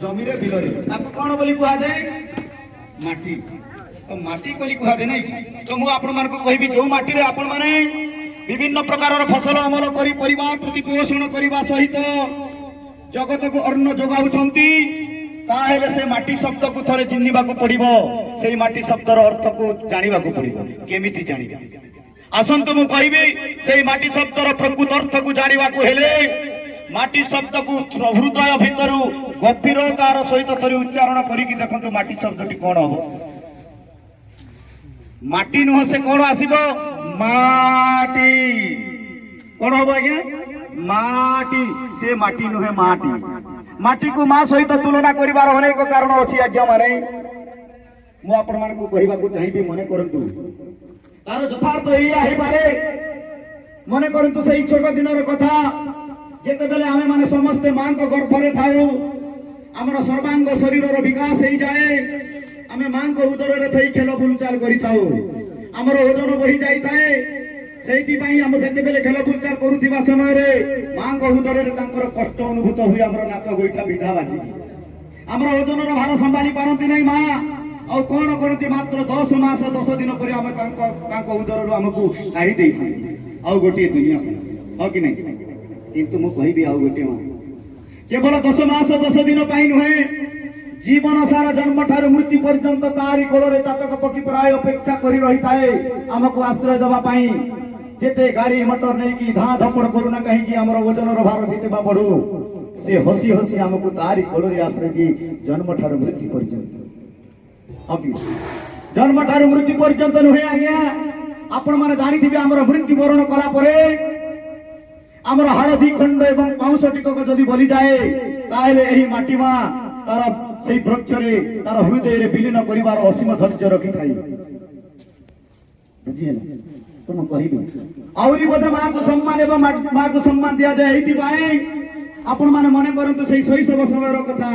जमीरे बिलरे ताको कौन बोली कहा जाए माटी तो माटी बोली कहा जाए नहीं तो मु आपण मान को कहबी जो माटी रे आपण माने विभिन्न प्रकार फसल अमल करी परिवार प्रतिपोषण करने सहित जगत को अन्न जोगाउछंती ताहेले से माटी शब्द को थरे चिन्हिबा को पड़िबो सेही माटी शब्दर अर्थ को जानिबा को पड़िबो केमिति जानिबा आसंतु मु कहबी सेही माटी शब्दर प्रकृत अर्थ को जानिबा को हेले माटी शब्द को हृदय भितरु गभीरतार सहित थरी उच्चारण करिकि देखंतु माटी शब्दटी कोन हो माटी नुह से कोन आसीबो माटी कोन हो आज्ञा माटी से माटी नुहे माटी माटी को मां सहित तुलना करिवार अनेक कारण अछि आज्ञा माने मु आपण मान को कहिबा को चाहिबी मने करंतु तार यथार्थ एया हे पारे मने करंतु सेही छोट दिनर कथा जेते बेले आमे माने समस्त मां को गर्भरे थाउ हमर सर्वांग शरीरर विकास हे जाए आमे मां को उदर रे थई खेल बुलचाल करि थाउ हमर ओजन बढ़ी जाई थाए सेही पई हम जेते बेले खेल बुलचाल करूथिबा समय रे मां को उदर रे तांकर कष्ट अनुभूत हुई हमर नाक गोइठा बिधा बाजी हमर ओजनर भार संभाली पारंती नै मां और कौन करती मात्र 10 मास 10 दिन पर आम उदर आमको काढ़ी दे आउ गोटे दुनिया हाँ कि नहीं किंतु मु कहबी आउ गोटे केवल 10 मास 10 दिन नुहे जीवन सारा जन्म ठार मृत्यु पर्यंत तारी कोल चातक पक्षी प्राय अपेक्षा कर रही थाए आमको आश्रय देवाई जेते गाड़ी मोटर नहीं कि धा धपड़ करूना कहीं आमर ओजन भार जितेबा बढ़ू से हसी हसी आमको तारी कोल आश्रय दिए जन्म ठार मृत्यु पर्यंत जन्म ठार मृत्यु पर्यंत नुहे आज्ञा आपण माने जानी थिबे हमर मृत्यु वरण कला परे हमर हळदी खंड एवं पाउस टिकक जदि बलि जाए ताहेले एही माटी मा तार सेही वृक्ष रे तार हृदय रे विलीन करिवार असीम धैर्य रखि थाई बुझिएला तुम कहिबे आउरी बोधे मां को सम्मान एवं मां को सम्मान दिया जाए एही पाए आपण माने मने करंतु सेही शैशव समयर कथा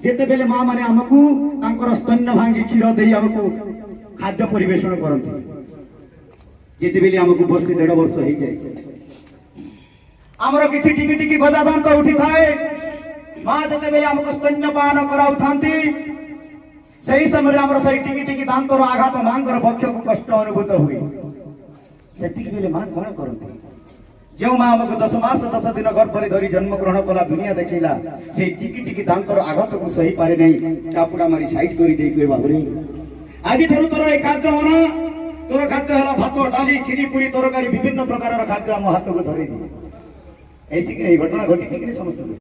जेते बेले मां माने हमकु तांकर स्तन्य भांगी क्षीर देई हमकु खाद्य परिवेषण करंती जेते बेले हमकु वर्ष 1.5 वर्ष हो जाए हमर किछि टिकी टिकी गजा दांत उठी थाए मां जेते बेले हमकु स्तन्य पान कराउ थांती सही समय हमर सही टिकी टिकी दांतर आघात मांगर पक्ष को कष्ट अनुभूत हुई सेति बेले मां कोन करंती जो मां हमको 10 मास 10 दिन गर्भरे धरी जन्म ग्रहण कला दुनिया देखिला से टिकी टिकी दांतर आघात को सही पारे नहीं चापुड़ा मारी साइड करी दे कोई बाबरे आदि थरु तोर एक खाद्य होना तोर खाद्य हला भात डाली खिरी पूरी तरकारी विभिन्न प्रकार खाद्य हम हाथ को धरि दी एथि कि घटना घटी थी कि समस्त